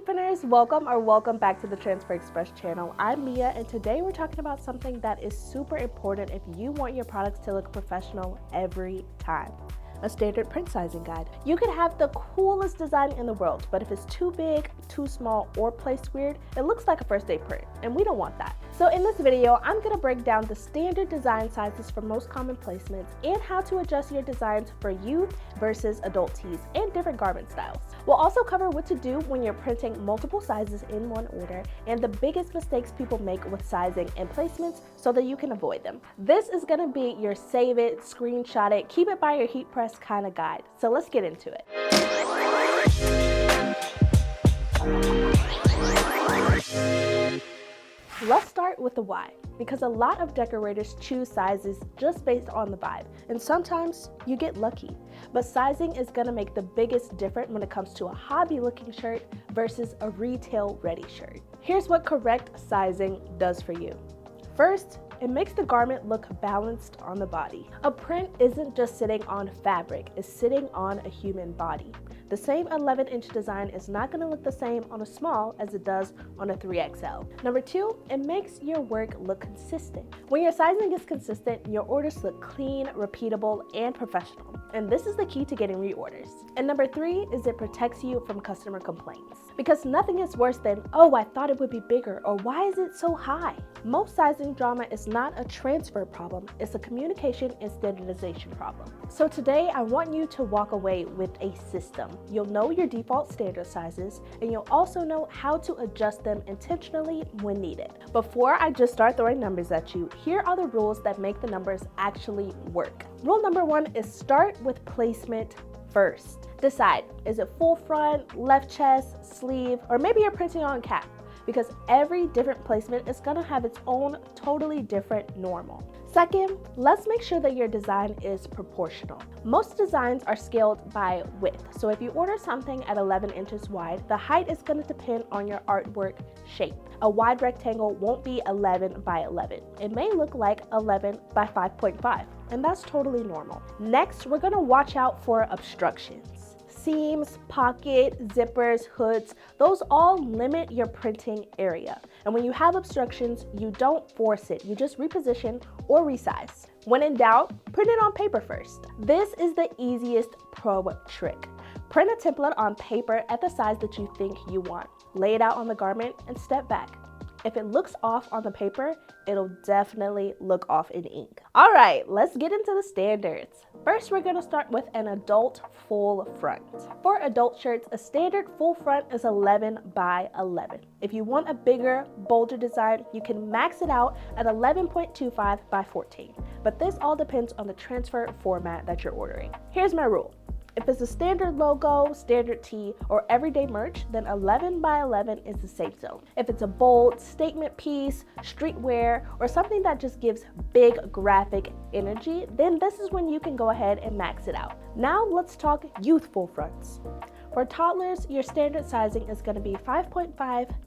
Misprints, welcome back to the Transfer Express channel. I'm Mia, and today we're talking about something that is super important if you want your products to look professional every time. A standard print sizing guide. You could have the coolest design in the world, but if it's too big, too small, or placed weird, it looks like a first day print, and we don't want that. So in this video, I'm gonna break down the standard design sizes for most common placements and how to adjust your designs for youth versus adult tees and different garment styles. We'll also cover what to do when you're printing multiple sizes in one order and the biggest mistakes people make with sizing and placements so that you can avoid them. This is gonna be your save it, screenshot it, keep it by your heat press kind of guide. So let's get into it. Let's start with the why, because a lot of decorators choose sizes just based on the vibe, and sometimes you get lucky. But sizing is gonna make the biggest difference when it comes to a hobby looking shirt versus a retail ready shirt. Here's what correct sizing does for you. First, it makes the garment look balanced on the body. A print isn't just sitting on fabric, it's sitting on a human body. The same 11-inch design is not going to look the same on a small as it does on a 3XL. Number two, it makes your work look consistent. When your sizing is consistent, your orders look clean, repeatable, and professional. And this is the key to getting reorders. And number three is it protects you from customer complaints. Because nothing is worse than, oh, I thought it would be bigger, or why is it so high? Most sizing drama is not a transfer problem, it's a communication and standardization problem. So today, I want you to walk away with a system. You'll know your default standard sizes, and you'll also know how to adjust them intentionally when needed. Before I just start throwing numbers at you, here are the rules that make the numbers actually work. Rule number one is start with placement first. Decide, is it full front, left chest, sleeve, or maybe you're printing on cap? Because every different placement is gonna have its own totally different normal. Second, let's make sure that your design is proportional. Most designs are scaled by width, so if you order something at 11 inches wide, the height is going to depend on your artwork shape. A wide rectangle won't be 11 by 11. It may look like 11 by 5.5, and that's totally normal. Next, we're going to watch out for obstructions. Seams, pocket, zippers, hoods, those all limit your printing area. And when you have obstructions, you don't force it, you just reposition or resize. When in doubt, print it on paper first. This is the easiest pro trick. Print a template on paper at the size that you think you want. Lay it out on the garment and step back. If it looks off on the paper, it'll definitely look off in ink. All right, let's get into the standards. First, we're gonna start with an adult full front. For adult shirts, a standard full front is 11 by 11. If you want a bigger, bolder design, you can max it out at 11.25 by 14. But this all depends on the transfer format that you're ordering. Here's my rule. If it's a standard logo, standard tee, or everyday merch, then 11 by 11 is the safe zone. If it's a bold statement piece, streetwear, or something that just gives big graphic energy, then this is when you can go ahead and max it out. Now let's talk youthful fronts. For toddlers, your standard sizing is going to be 5.5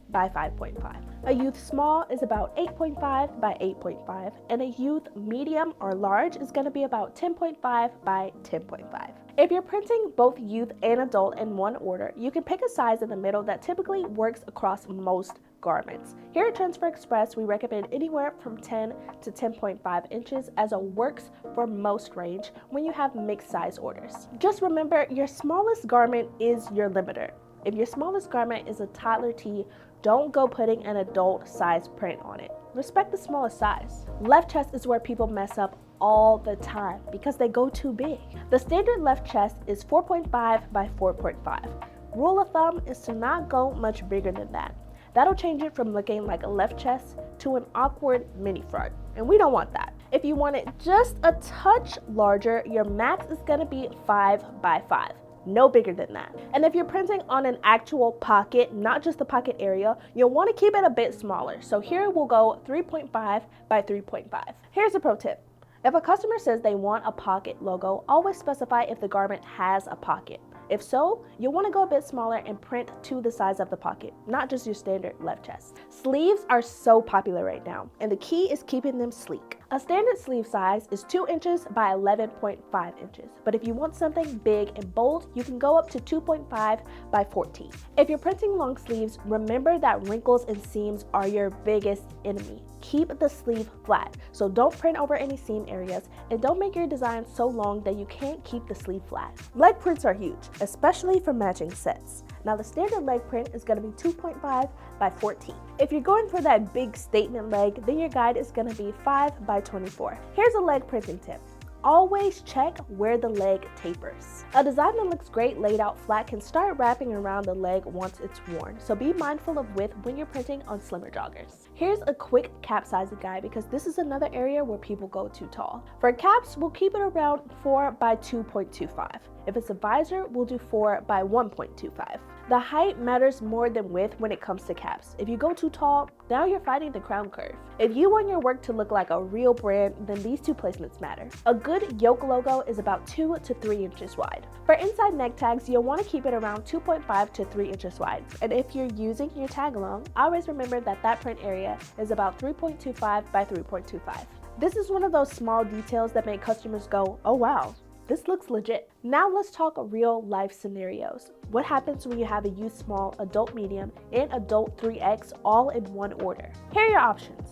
by 5.5. A youth small is about 8.5 by 8.5, and a youth medium or large is going to be about 10.5 by 10.5. If you're printing both youth and adult in one order, you can pick a size in the middle that typically works across most garments. Here at Transfer Express, we recommend anywhere from 10 to 10.5 inches as a works for most range when you have mixed size orders. Just remember, your smallest garment is your limiter. If your smallest garment is a toddler tee, don't go putting an adult size print on it. Respect the smallest size. Left chest is where people mess up all the time because they go too big. The standard left chest is 4.5 by 4.5. Rule of thumb is to not go much bigger than that. That'll change it from looking like a left chest to an awkward mini front, and we don't want that. If you want it just a touch larger, your max is gonna be 5 by 5. No bigger than that. And if you're printing on an actual pocket, not just the pocket area, you'll want to keep it a bit smaller. So here we'll go 3.5 by 3.5. Here's a pro tip. If a customer says they want a pocket logo, always specify if the garment has a pocket. If so, you'll want to go a bit smaller and print to the size of the pocket, not just your standard left chest. Sleeves are so popular right now, and the key is keeping them sleek. A standard sleeve size is 2 inches by 11.5 inches, but if you want something big and bold, you can go up to 2.5 by 14. If you're printing long sleeves, remember that wrinkles and seams are your biggest enemy. Keep the sleeve flat, so don't print over any seam areas, and don't make your design so long that you can't keep the sleeve flat. Leg prints are huge, especially for matching sets. Now the standard leg print is going to be 2.5 by 14. If you're going for that big statement leg, then your guide is going to be 5 by 24. Here's a leg printing tip. Always check where the leg tapers. A design that looks great laid out flat can start wrapping around the leg once it's worn, so be mindful of width when you're printing on slimmer joggers. Here's a quick cap sizing guide because this is another area where people go too tall. For caps, we'll keep it around 4 by 2.25. If it's a visor, we'll do 4 by 1.25. The height matters more than width when it comes to caps. If you go too tall, now you're fighting the crown curve. If you want your work to look like a real brand, then these two placements matter. A good yoke logo is about 2 to 3 inches wide. For inside neck tags, you'll want to keep it around 2.5 to 3 inches wide. And if you're using your tag along, always remember that that print area is about 3.25 by 3.25. This is one of those small details that make customers go, oh wow, this looks legit. Now let's talk real life scenarios. What happens when you have a youth small, adult medium, and adult 3X all in one order? Here are your options.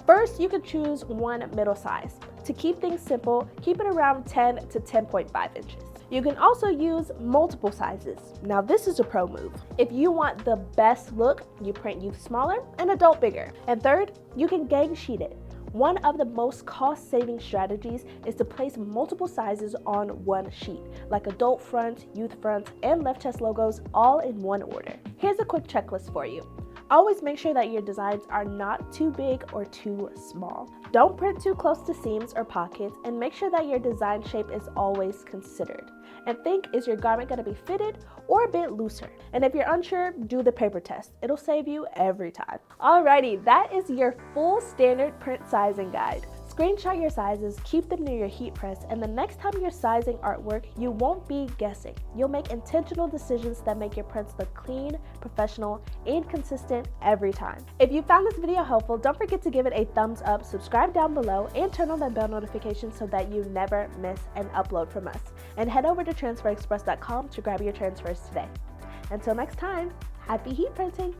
First, you can choose one middle size. To keep things simple, keep it around 10 to 10.5 inches. You can also use multiple sizes. Now this is a pro move. If you want the best look, you print youth smaller and adult bigger. And third, you can gang sheet it. One of the most cost-saving strategies is to place multiple sizes on one sheet, like adult front, youth front, and left chest logos all in one order. Here's a quick checklist for you. Always make sure that your designs are not too big or too small. Don't print too close to seams or pockets, and make sure that your design shape is always considered. And think, is your garment going to be fitted or a bit looser? And if you're unsure, do the paper test. It'll save you every time. Alrighty, that is your full standard print sizing guide. Screenshot your sizes, keep them near your heat press, and the next time you're sizing artwork, you won't be guessing. You'll make intentional decisions that make your prints look clean, professional, and consistent every time. If you found this video helpful, don't forget to give it a thumbs up, subscribe down below, and turn on that bell notification so that you never miss an upload from us. And head over to transferexpress.com to grab your transfers today. Until next time, happy heat printing!